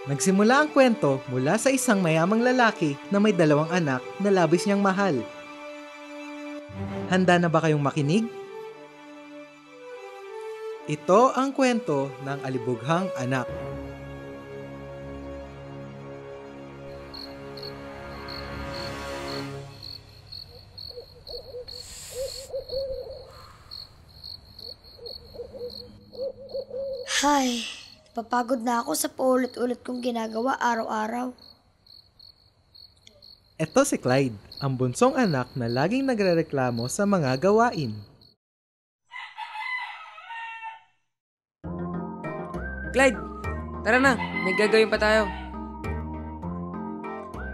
Nagsimula ang kwento mula sa isang mayamang lalaki na may 2 anak na labis niyang mahal. Handa na ba kayong makinig? Ito ang kwento ng Alibughang Anak. Hay, napapagod na ako sa paulit-ulit kong ginagawa araw-araw. Ito si Clyde, ang bunsong anak na laging nagrereklamo sa mga gawain. Clyde, tara na, may gagawin pa tayo.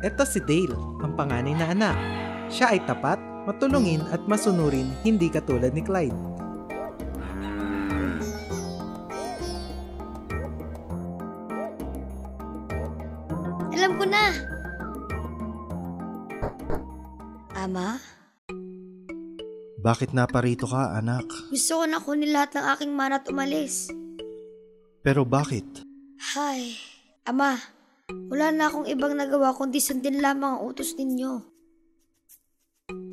Ito si Dale, ang panganay na anak. Siya ay tapat, matulungin at masunurin, hindi katulad ni Clyde. Alam ko na! Ama, Bakit naparito ka, anak? gusto ko na kunin lahat ng aking mana at umalis. Pero bakit? Hay, Ama, wala na akong ibang nagawa kundi sundin lamang ang utos ninyo.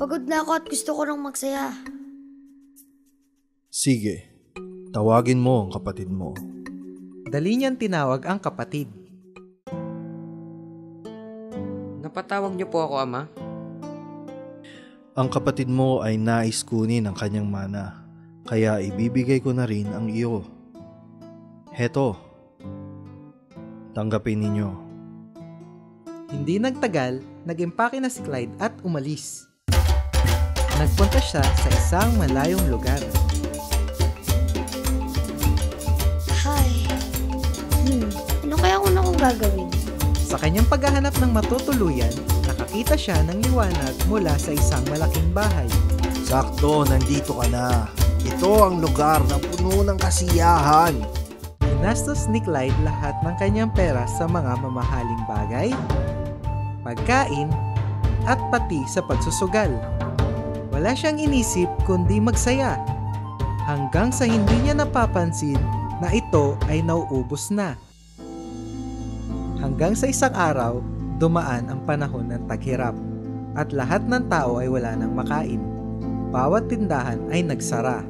Pagod na ako at gusto ko nang magsaya. Sige, tawagin mo ang kapatid mo. Dali niyang tinawag ang kapatid. Napatawag niyo po ako, Ama. Ang kapatid mo ay nais kunin ang kanyang mana, kaya ibibigay ko na rin ang iyo. Heto, tanggapin ninyo. Hindi nagtagal, nag-impake na si Clyde at umalis. Nagpunta siya sa isang malayong lugar. Hay, ano kaya ko na kong gagawin? Sa kanyang paghahanap ng matutuluyan, nakakita siya ng liwanag mula sa isang malaking bahay. Sakto, nandito ka na. Ito ang lugar na puno ng kasiyahan. Ginastos ni Clyde lahat ng kanyang pera sa mga mamahaling bagay, pagkain, at pati sa pagsusugal. Wala siyang inisip kundi magsaya, hanggang sa hindi niya napapansin na ito ay nauubos na. Hanggang sa isang araw, dumaan ang panahon ng taghirap at lahat ng tao ay wala nang makain. Bawat tindahan ay nagsara.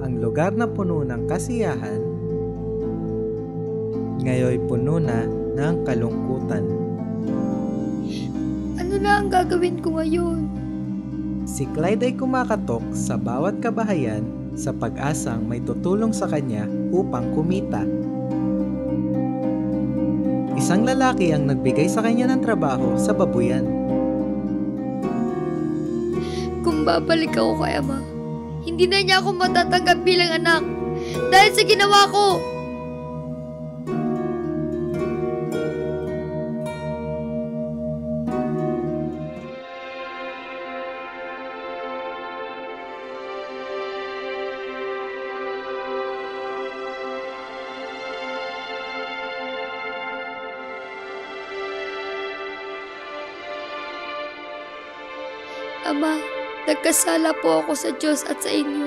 Ang lugar na puno ng kasiyahan, ngayoy puno na ng kalungkutan. Ano na ang gagawin ko ngayon? Si Clyde ay kumakatok sa bawat kabahayan sa pag-asang may tutulong sa kanya upang kumita. Isang lalaki ang nagbigay sa kanya ng trabaho sa babuyan. Kung babalik ako kay Ama, hindi na niya ako matatanggap bilang anak dahil sa ginawa ko. Ama, nagkasala po ako sa Diyos at sa inyo.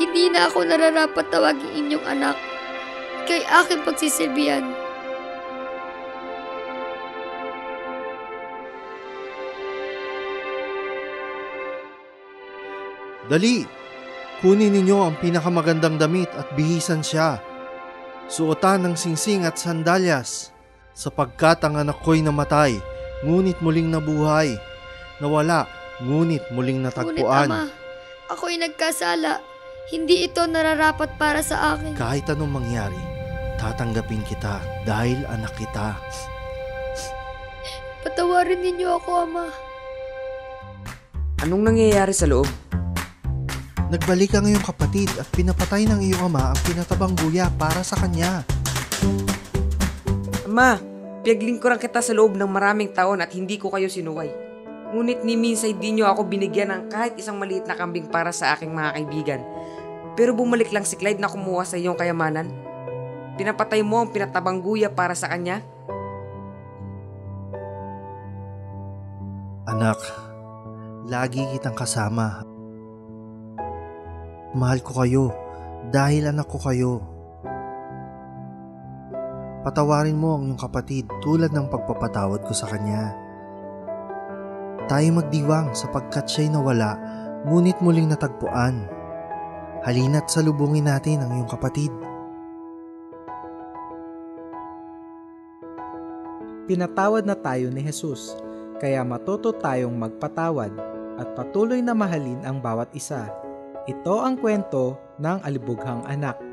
Hindi na ako nararapat tawaging inyong anak. Ika'y aking pagsisilbihan. Dali! Kunin ninyo ang pinakamagandang damit at bihisan siya. Suotan ng singsing at sandalyas, sapagkat ang anak ko'y namatay, ngunit muling nabuhay. Nawala, ngunit muling Ngunit natagpuan. Ama, ako'y nagkasala. Hindi ito nararapat para sa akin. Kahit anong mangyari, tatanggapin kita dahil anak kita. Patawarin ninyo ako, Ama. Anong nangyayari sa loob? Nagbalik ang iyong kapatid at pinapatay ng iyong ama ang pinatabang guya para sa kanya. Ama, pinaglingkuran kita sa loob ng maraming taon at hindi ko kayo sinuway. Ngunit ni minsan di nyo ako binigyan ng kahit isang maliit na kambing para sa aking mga kaibigan. Pero bumalik lang si Clyde na kumuha sa iyong kayamanan. Pinapatay mo ang pinatabang guya para sa kanya? Anak, lagi kitang kasama. Mahal ko kayo dahil anak ko kayo. patawarin mo ang iyong kapatid tulad ng pagpapatawad ko sa kanya. Tayo magdiwang sapagkat siya'y nawala, ngunit muling natagpuan. Halina't salubungin natin ang iyong kapatid. Pinatawad na tayo ni Jesus, kaya matuto tayong magpatawad at patuloy na mahalin ang bawat isa. Ito ang kwento ng Alibughang Anak.